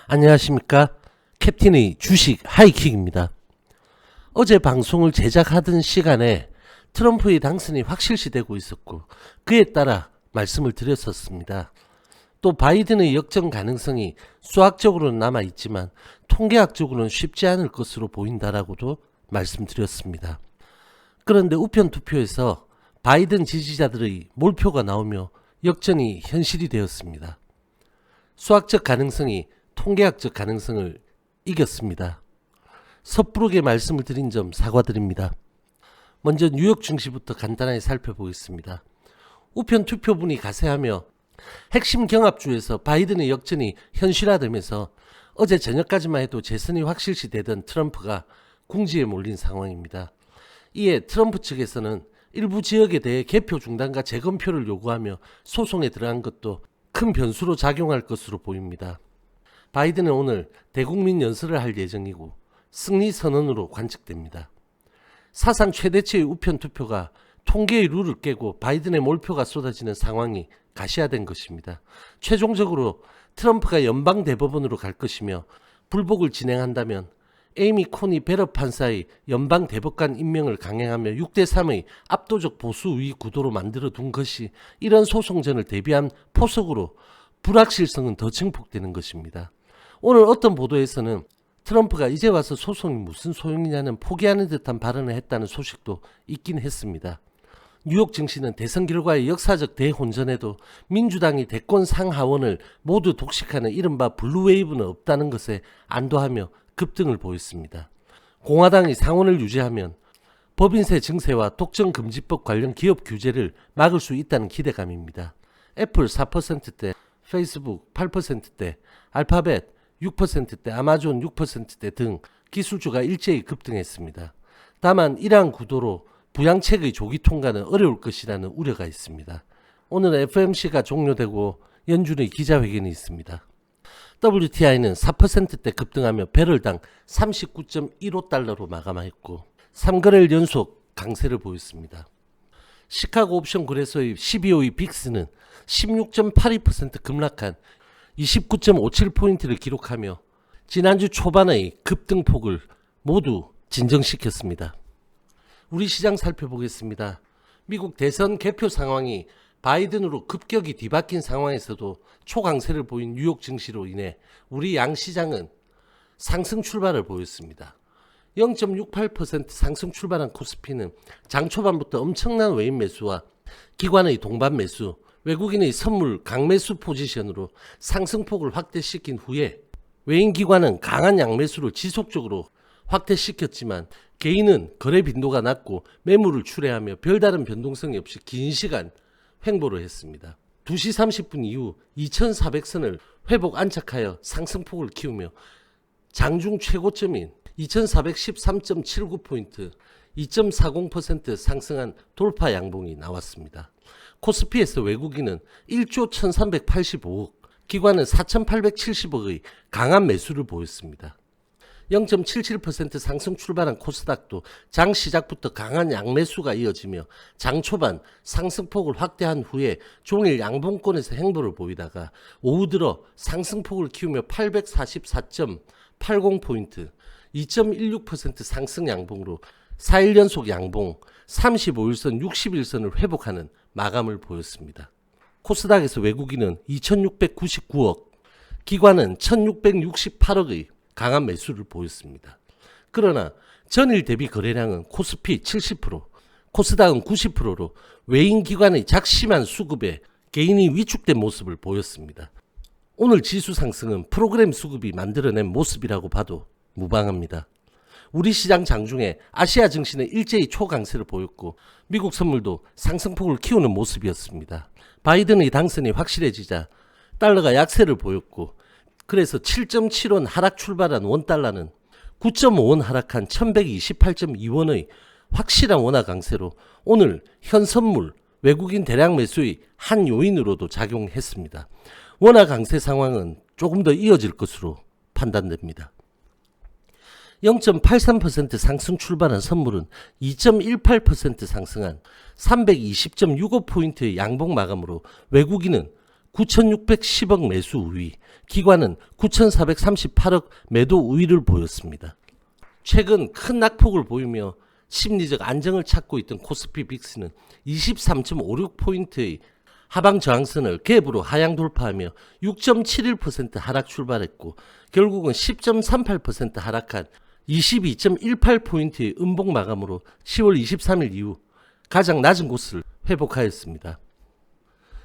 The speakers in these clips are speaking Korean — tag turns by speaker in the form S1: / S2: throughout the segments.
S1: 안녕하십니까. 캡틴의 주식 하이킥입니다. 어제 방송을 제작하던 시간에 트럼프의 당선이 확실시되고 있었고 그에 따라 말씀을 드렸었습니다. 또 바이든의 역전 가능성이 수학적으로는 남아있지만 통계학적으로는 쉽지 않을 것으로 보인다라고도 말씀드렸습니다. 그런데 우편 투표에서 바이든 지지자들의 몰표가 나오며 역전이 현실이 되었습니다. 수학적 가능성이 통계학적 가능성을 이겼습니다. 섣부르게 말씀을 드린 점 사과드립니다. 먼저 뉴욕 증시부터 간단하게 살펴보겠습니다. 우편 투표분이 가세하며 핵심 경합주에서 바이든의 역전이 현실화되면서 어제 저녁까지만 해도 재선이 확실시되던 트럼프가 궁지에 몰린 상황입니다. 이에 트럼프 측에서는 일부 지역에 대해 개표 중단과 재검표를 요구하며 소송에 들어간 것도 큰 변수로 작용할 것으로 보입니다. 바이든은 오늘 대국민 연설을 할 예정이고 승리 선언으로 관측됩니다. 사상 최대치의 우편 투표가 통계의 룰을 깨고 바이든의 몰표가 쏟아지는 상황이 가시화된 것입니다. 최종적으로 트럼프가 연방 대법원으로 갈 것이며 불복을 진행한다면 에이미 코니 베러 판사의 연방 대법관 임명을 강행하며 6대3의 압도적 보수 우위 구도로 만들어 둔 것이 이런 소송전을 대비한 포석으로 불확실성은 더 증폭되는 것입니다. 오늘 어떤 보도에서는 트럼프가 이제 와서 소송이 무슨 소용이냐는 포기하는 듯한 발언을 했다는 소식도 있긴 했습니다. 뉴욕 증시는 대선 결과의 역사적 대혼전에도 민주당이 대권 상하원을 모두 독식하는 이른바 블루웨이브는 없다는 것에 안도하며 급등을 보였습니다. 공화당이 상원을 유지하면 법인세 증세와 독점금지법 관련 기업 규제를 막을 수 있다는 기대감입니다. 애플 4%대, 페이스북 8%대, 알파벳 6%대, 아마존 6%대 등 기술주가 일제히 급등했습니다. 다만 이러한 구도로 부양책의 조기 통과는 어려울 것이라는 우려가 있습니다. 오늘 FOMC가 종료되고 연준의 기자회견이 있습니다. WTI는 4%대 급등하며 배럴당 39.15달러로 마감했고 3거래일 연속 강세를 보였습니다. 시카고 옵션 거래소의 12호의 빅스는 16.82% 급락한 29.57포인트를 기록하며 지난주 초반의 급등폭을 모두 진정시켰습니다. 우리 시장 살펴보겠습니다. 미국 대선 개표 상황이 바이든으로 급격히 뒤바뀐 상황에서도 초강세를 보인 뉴욕 증시로 인해 우리 양시장은 상승 출발을 보였습니다. 0.68% 상승 출발한 코스피는 장 초반부터 엄청난 외인 매수와 기관의 동반 매수, 외국인의 선물 강매수 포지션으로 상승폭을 확대시킨 후에 외인 기관은 강한 양매수를 지속적으로 확대시켰지만 개인은 거래 빈도가 낮고 매물을 출회하며 별다른 변동성이 없이 긴 시간 횡보를 했습니다. 2시 30분 이후 2400선을 회복 안착하여 상승폭을 키우며 장중 최고점인 2413.79포인트 2.40% 상승한 돌파 양봉이 나왔습니다. 코스피에서 외국인은 1조 1385억, 기관은 4870억의 강한 매수를 보였습니다. 0.77% 상승 출발한 코스닥도 장 시작부터 강한 양매수가 이어지며 장 초반 상승폭을 확대한 후에 종일 양봉권에서 행보를 보이다가 오후 들어 상승폭을 키우며 844.80포인트 2.16% 상승 양봉으로 4일 연속 양봉 35일선 61선을 회복하는 마감을 보였습니다. 코스닥에서 외국인은 2699억, 기관은 1668억의 강한 매수를 보였습니다. 그러나 전일 대비 거래량은 코스피 70%, 코스닥은 90%로 외인 기관의 작심한 수급에 개인이 위축된 모습을 보였습니다. 오늘 지수 상승은 프로그램 수급이 만들어낸 모습이라고 봐도 무방합니다. 우리 시장 장중에 아시아 증시는 일제히 초강세를 보였고 미국 선물도 상승폭을 키우는 모습이었습니다. 바이든의 당선이 확실해지자 달러가 약세를 보였고 그래서 7.7원 하락 출발한 원달러는 9.5원 하락한 1128.2원의 확실한 원화 강세로 오늘 현선물 외국인 대량 매수의 한 요인으로도 작용했습니다. 원화 강세 상황은 조금 더 이어질 것으로 판단됩니다. 0.83% 상승 출발한 선물은 2.18% 상승한 320.65포인트의 양봉 마감으로 외국인은 9,610억 매수 우위, 기관은 9,438억 매도 우위를 보였습니다. 최근 큰 낙폭을 보이며 심리적 안정을 찾고 있던 코스피 빅스는 23.56포인트의 하방 저항선을 갭으로 하향 돌파하며 6.71% 하락 출발했고 결국은 10.38% 하락한 22.18포인트의 음봉 마감으로 10월 23일 이후 가장 낮은 곳을 회복하였습니다.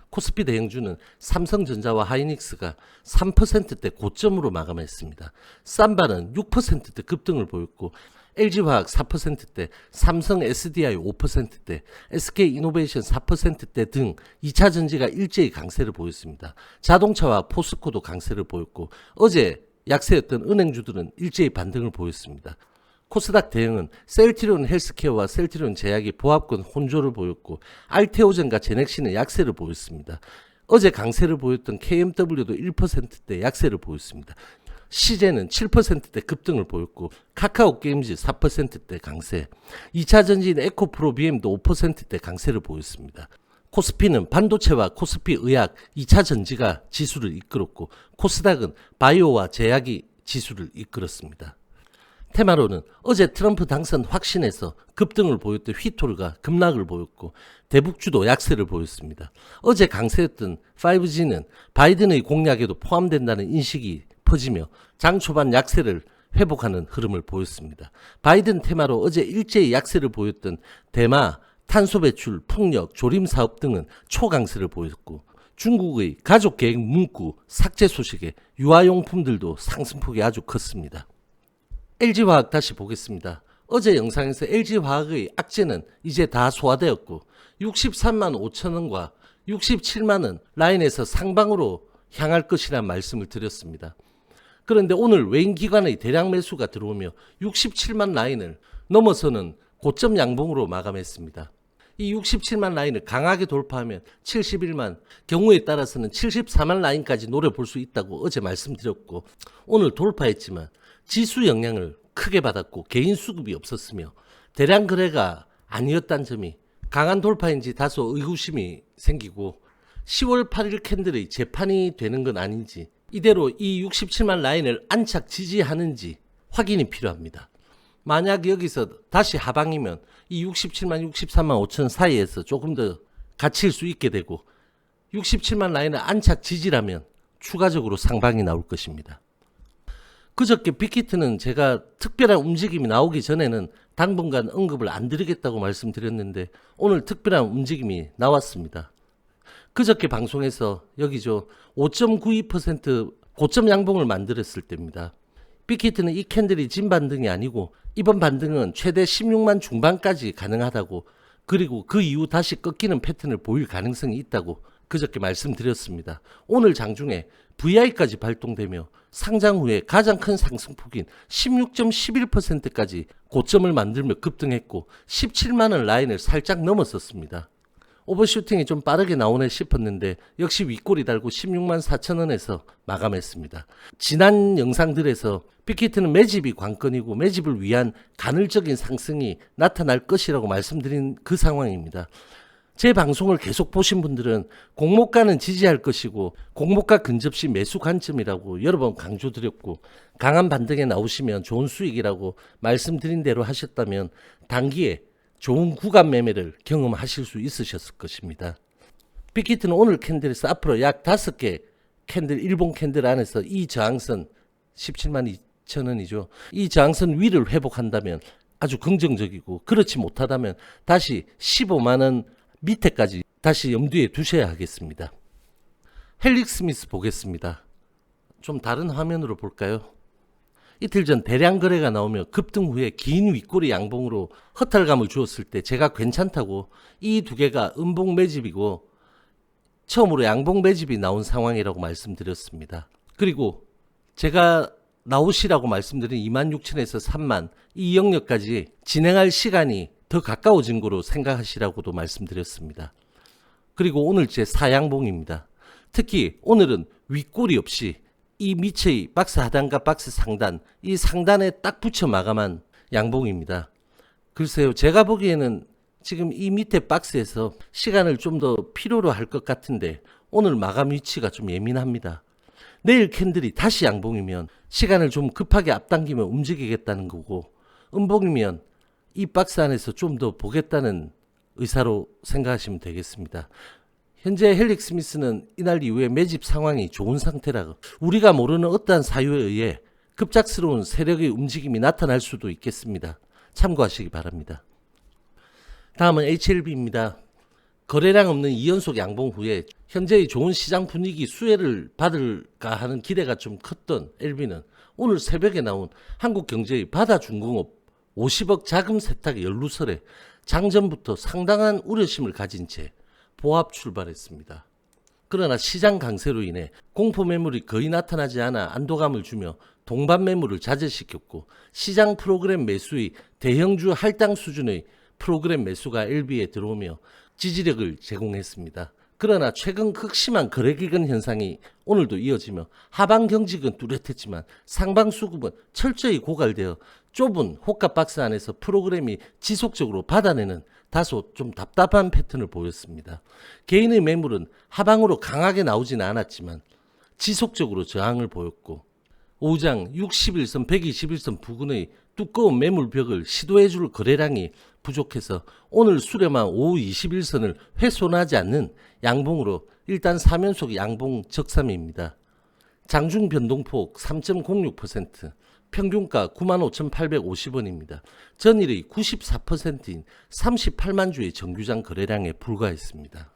S1: 코스피 대형주는 삼성전자와 하이닉스가 3%대 고점으로 마감했습니다. 삼바는 6%대 급등을 보였고 LG화학 4%대, 삼성 SDI 5%대, SK이노베이션 4%대 등 2차전지가 일제히 강세를 보였습니다. 자동차와 포스코도 강세를 보였고 어제 약세였던 은행주들은 일제히 반등을 보였습니다. 코스닥 대응은 셀트리온 헬스케어와 셀트리온 제약이 보합권 혼조를 보였고 알테오젠과 제넥시는 약세를 보였습니다. 어제 강세를 보였던 KMW도 1%대 약세를 보였습니다. 시제는 7%대 급등을 보였고 카카오게임즈 4%대 강세, 2차전지인 에코프로비엠도 5%대 강세를 보였습니다. 코스피는 반도체와 코스피 의약, 2차전지가 지수를 이끌었고 코스닥은 바이오와 제약이 지수를 이끌었습니다. 테마로는 어제 트럼프 당선 확신에서 급등을 보였던 휘톨가 급락을 보였고 대북주도 약세를 보였습니다. 어제 강세였던 5G는 바이든의 공약에도 포함된다는 인식이 퍼지며 장 초반 약세를 회복하는 흐름을 보였습니다. 바이든 테마로 어제 일제히 약세를 보였던 대마, 탄소 배출, 풍력, 조림 사업 등은 초강세를 보였고 중국의 가족계획 문구 삭제 소식에 유아용품들도 상승폭이 아주 컸습니다. LG화학 다시 보겠습니다. 어제 영상에서 LG화학의 악재는 이제 다 소화되었고 63만 5천원과 67만원 라인에서 상방으로 향할 것이라는 말씀을 드렸습니다. 그런데 오늘 외인기관의 대량 매수가 들어오며 67만 라인을 넘어서는 고점 양봉으로 마감했습니다. 이 67만 라인을 강하게 돌파하면 71만, 경우에 따라서는 74만 라인까지 노려볼 수 있다고 어제 말씀드렸고 오늘 돌파했지만 지수 영향을 크게 받았고 개인 수급이 없었으며 대량 거래가 아니었다는 점이 강한 돌파인지 다소 의구심이 생기고 10월 8일 캔들의 재판이 되는 건 아닌지 이대로 이 67만 라인을 안착 지지하는지 확인이 필요합니다. 만약 여기서 다시 하방이면 이 67만 63만 5천 사이에서 조금 더 갇힐 수 있게 되고 67만 라인을 안착 지지라면 추가적으로 상방이 나올 것입니다. 그저께 빅히트는 제가 특별한 움직임이 나오기 전에는 당분간 언급을 안 드리겠다고 말씀드렸는데 오늘 특별한 움직임이 나왔습니다. 그저께 방송에서 여기죠. 5.92% 고점 양봉을 만들었을 때입니다. 빅히트는 이 캔들이 진 반등이 아니고 이번 반등은 최대 16만 중반까지 가능하다고 그리고 그 이후 다시 꺾이는 패턴을 보일 가능성이 있다고 그저께 말씀드렸습니다. 오늘 장중에 VI까지 발동되며 상장 후에 가장 큰 상승폭인 16.11%까지 고점을 만들며 급등했고 17만원 라인을 살짝 넘었었습니다. 오버슈팅이 좀 빠르게 나오네 싶었는데 역시 윗골이 달고 16만 4천원에서 마감했습니다. 지난 영상들에서 빅히트는 매집이 관건이고 매집을 위한 간헐적인 상승이 나타날 것이라고 말씀드린 그 상황입니다. 제 방송을 계속 보신 분들은 공모가는 지지할 것이고 공모가 근접 시 매수 관점이라고 여러 번 강조드렸고 강한 반등에 나오시면 좋은 수익이라고 말씀드린 대로 하셨다면 단기에 좋은 구간 매매를 경험하실 수 있으셨을 것입니다. 빅히트는 오늘 캔들에서 앞으로 약 5개 캔들, 일본 캔들 안에서 이 저항선 17만 2천원이죠. 이 저항선 위를 회복한다면 아주 긍정적이고 그렇지 못하다면 다시 15만원 밑에까지 다시 염두에 두셔야 하겠습니다. 헬릭스미스 보겠습니다. 좀 다른 화면으로 볼까요? 이틀 전 대량 거래가 나오며 급등 후에 긴 윗꼬리 양봉으로 허탈감을 주었을 때 제가 괜찮다고 이 두 개가 음봉 매집이고 처음으로 양봉 매집이 나온 상황이라고 말씀드렸습니다. 그리고 제가 나오시라고 말씀드린 26,000에서 3만 이 영역까지 진행할 시간이 더 가까워진 거로 생각하시라고도 말씀드렸습니다. 그리고 오늘째 사양봉입니다. 특히 오늘은 윗꼬리 없이 이 밑의 박스 하단과 박스 상단, 이 상단에 딱 붙여 마감한 양봉입니다. 글쎄요, 제가 보기에는 지금 이 밑에 박스에서 시간을 좀 더 필요로 할 것 같은데 오늘 마감 위치가 좀 예민합니다. 내일 캔들이 다시 양봉이면 시간을 좀 급하게 앞당기며 움직이겠다는 거고, 음봉이면 이 박스 안에서 좀 더 보겠다는 의사로 생각하시면 되겠습니다. 현재 헬릭 스미스는 이날 이후에 매집 상황이 좋은 상태라 우리가 모르는 어떠한 사유에 의해 급작스러운 세력의 움직임이 나타날 수도 있겠습니다. 참고하시기 바랍니다. 다음은 HLB입니다. 거래량 없는 2연속 양봉 후에 현재의 좋은 시장 분위기 수혜를 받을까 하는 기대가 좀 컸던 LB는 오늘 새벽에 나온 한국경제의 바다중공업 50억 자금 세탁 연루설에 장전부터 상당한 우려심을 가진 채 보합 출발했습니다. 그러나 시장 강세로 인해 공포 매물이 거의 나타나지 않아 안도감을 주며 동반 매물을 자제시켰고, 시장 프로그램 매수의 대형주 할당 수준의 프로그램 매수가 LB에 들어오며 지지력을 제공했습니다. 그러나 최근 극심한 거래기근 현상이 오늘도 이어지며 하방 경직은 뚜렷했지만 상방 수급은 철저히 고갈되어 좁은 호가 박스 안에서 프로그램이 지속적으로 받아내는 다소 좀 답답한 패턴을 보였습니다. 개인의 매물은 하방으로 강하게 나오지는 않았지만 지속적으로 저항을 보였고, 오후장 61선, 121선 부근의 두꺼운 매물벽을 시도해줄 거래량이 부족해서 오늘 수렴한 오후 21선을 훼손하지 않는 양봉으로 일단 3연속 양봉 적삼입니다. 장중 변동폭 3.06%, 평균가 95,850원입니다. 전일의 94%인 38만 주의 정규장 거래량에 불과했습니다.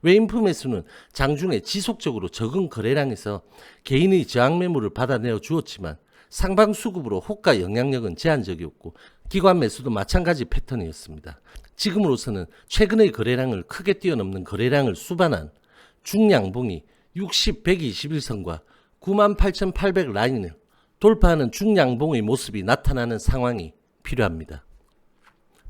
S1: 외인프 매수는 장중에 지속적으로 적은 거래량에서 개인의 저항 매물을 받아내어 주었지만 상방 수급으로 호가 영향력은 제한적이었고, 기관 매수도 마찬가지 패턴이었습니다. 지금으로서는 최근의 거래량을 크게 뛰어넘는 거래량을 수반한 중양봉이 60, 121선과 98,800 라인을 돌파하는 중양봉의 모습이 나타나는 상황이 필요합니다.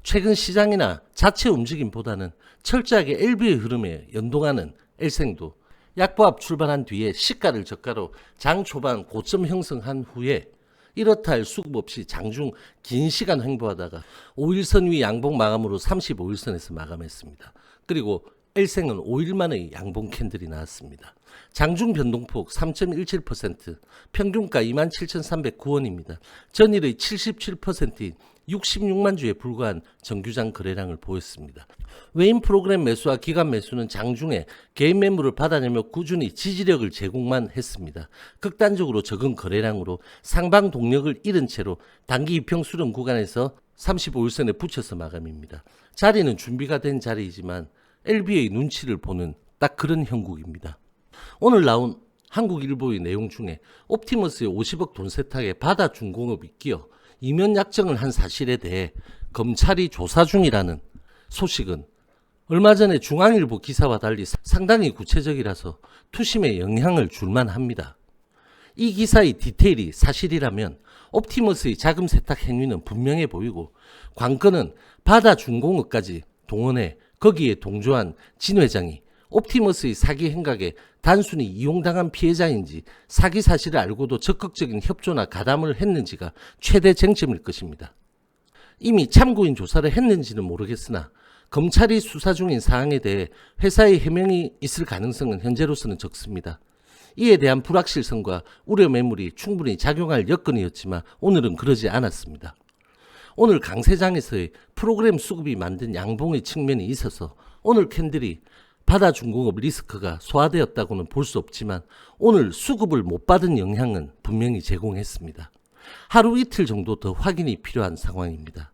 S1: 최근 시장이나 자체 움직임보다는 철저하게 LB의 흐름에 연동하는 L생도 약보합 출발한 뒤에 시가를 저가로 장 초반 고점 형성한 후에 이렇다 할 수급 없이 장중 긴 시간 횡보하다가 5일선 위 양봉 마감으로 35일선에서 마감했습니다. 그리고 L생은 5일 만의 양봉 캔들이 나왔습니다. 장중 변동폭 3.17%, 평균가 27,309원입니다. 전일의 77%인 66만 주에 불과한 정규장 거래량을 보였습니다. 외인 프로그램 매수와 기관 매수는 장중에 개인 매물을 받아내며 꾸준히 지지력을 제공만 했습니다. 극단적으로 적은 거래량으로 상방 동력을 잃은 채로 단기 이평 수렴 구간에서 35일선에 붙여서 마감입니다. 자리는 준비가 된 자리이지만 LB의 눈치를 보는 딱 그런 형국입니다. 오늘 나온 한국일보의 내용 중에 옵티머스의 50억 돈 세탁에 바다중공업이 끼어 이면 약정을 한 사실에 대해 검찰이 조사 중이라는 소식은 얼마 전에 중앙일보 기사와 달리 상당히 구체적이라서 투심에 영향을 줄만 합니다. 이 기사의 디테일이 사실이라면 옵티머스의 자금 세탁 행위는 분명해 보이고, 관건은 바다중공업까지 동원해 거기에 동조한 진 회장이 옵티머스의 사기 행각에 단순히 이용당한 피해자인지 사기 사실을 알고도 적극적인 협조나 가담을 했는지가 최대 쟁점일 것입니다. 이미 참고인 조사를 했는지는 모르겠으나 검찰이 수사 중인 사항에 대해 회사의 해명이 있을 가능성은 현재로서는 적습니다. 이에 대한 불확실성과 우려 매물이 충분히 작용할 여건이었지만 오늘은 그러지 않았습니다. 오늘 강세장에서의 프로그램 수급이 만든 양봉의 측면이 있어서 오늘 캔들이 바다중공업 리스크가 소화되었다고는 볼 수 없지만 오늘 수급을 못 받은 영향은 분명히 제공했습니다. 하루 이틀 정도 더 확인이 필요한 상황입니다.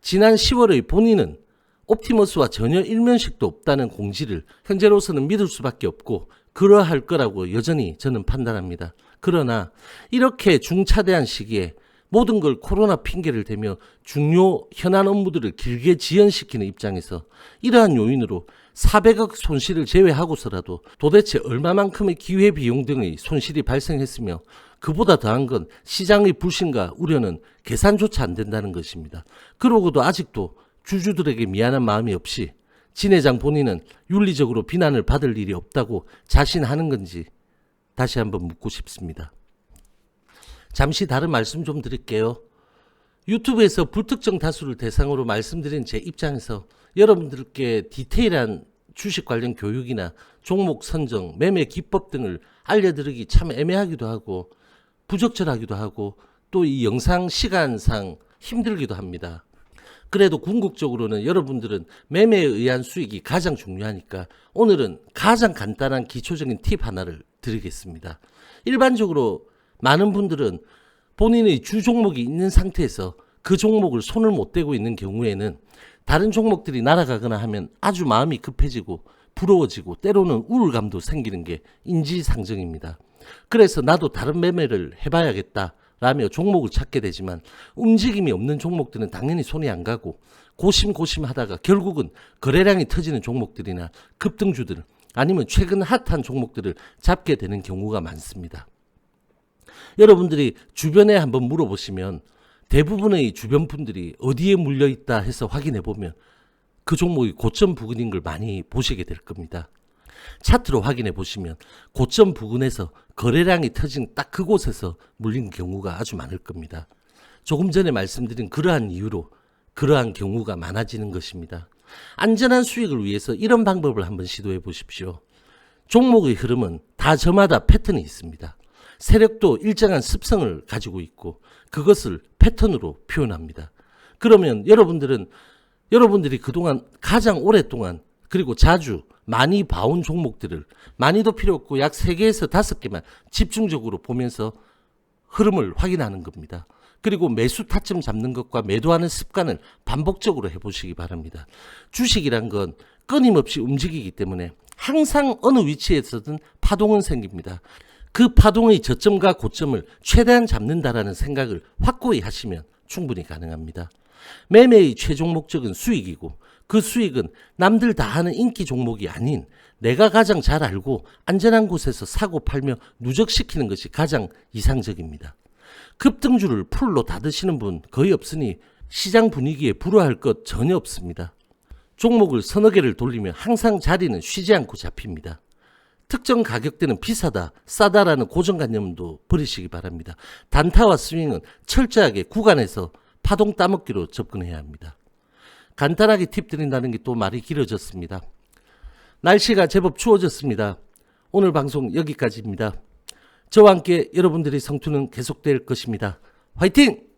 S1: 지난 10월의 본인은 옵티머스와 전혀 일면식도 없다는 공지를 현재로서는 믿을 수밖에 없고 그러할 거라고 여전히 저는 판단합니다. 그러나 이렇게 중차대한 시기에 모든 걸 코로나 핑계를 대며 중요 현안 업무들을 길게 지연시키는 입장에서 이러한 요인으로 400억 손실을 제외하고서라도 도대체 얼마만큼의 기회비용 등의 손실이 발생했으며 그보다 더한 건 시장의 불신과 우려는 계산조차 안 된다는 것입니다. 그러고도 아직도 주주들에게 미안한 마음이 없이 진 회장 본인은 윤리적으로 비난을 받을 일이 없다고 자신하는 건지 다시 한번 묻고 싶습니다. 잠시 다른 말씀 좀 드릴게요. 유튜브에서 불특정 다수를 대상으로 말씀드린 제 입장에서 여러분들께 디테일한 주식 관련 교육이나 종목 선정, 매매 기법 등을 알려드리기 참 애매하기도 하고 부적절하기도 하고 또 이 영상 시간상 힘들기도 합니다. 그래도 궁극적으로는 여러분들은 매매에 의한 수익이 가장 중요하니까 오늘은 가장 간단한 기초적인 팁 하나를 드리겠습니다. 일반적으로 많은 분들은 본인의 주 종목이 있는 상태에서 그 종목을 손을 못 대고 있는 경우에는 다른 종목들이 날아가거나 하면 아주 마음이 급해지고 부러워지고 때로는 우울감도 생기는 게 인지상정입니다. 그래서 나도 다른 매매를 해봐야겠다 라며 종목을 찾게 되지만 움직임이 없는 종목들은 당연히 손이 안 가고 고심고심 하다가 결국은 거래량이 터지는 종목들이나 급등주들 아니면 최근 핫한 종목들을 잡게 되는 경우가 많습니다. 여러분들이 주변에 한번 물어보시면 대부분의 주변 분들이 어디에 물려있다 해서 확인해 보면 그 종목이 고점 부근인 걸 많이 보시게 될 겁니다. 차트로 확인해 보시면 고점 부근에서 거래량이 터진 딱 그곳에서 물린 경우가 아주 많을 겁니다. 조금 전에 말씀드린 그러한 이유로 그러한 경우가 많아지는 것입니다. 안전한 수익을 위해서 이런 방법을 한번 시도해 보십시오. 종목의 흐름은 다 저마다 패턴이 있습니다. 세력도 일정한 습성을 가지고 있고 그것을 패턴으로 표현합니다. 그러면 여러분들이 그동안 가장 오랫동안 그리고 자주 많이 봐온 종목들을 많이도 필요 없고 약 3개에서 5개만 집중적으로 보면서 흐름을 확인하는 겁니다. 그리고 매수 타점 잡는 것과 매도하는 습관을 반복적으로 해보시기 바랍니다. 주식이란 건 끊임없이 움직이기 때문에 항상 어느 위치에서든 파동은 생깁니다. 그 파동의 저점과 고점을 최대한 잡는다라는 생각을 확고히 하시면 충분히 가능합니다. 매매의 최종 목적은 수익이고 그 수익은 남들 다 하는 인기 종목이 아닌 내가 가장 잘 알고 안전한 곳에서 사고 팔며 누적시키는 것이 가장 이상적입니다. 급등주를 풀로 다 드시는 분 거의 없으니 시장 분위기에 불화할 것 전혀 없습니다. 종목을 서너 개를 돌리면 항상 자리는 쉬지 않고 잡힙니다. 특정 가격대는 비싸다, 싸다라는 고정관념도 버리시기 바랍니다. 단타와 스윙은 철저하게 구간에서 파동 따먹기로 접근해야 합니다. 간단하게 팁 드린다는 게 또 말이 길어졌습니다. 날씨가 제법 추워졌습니다. 오늘 방송 여기까지입니다. 저와 함께 여러분들의 성투는 계속될 것입니다. 화이팅!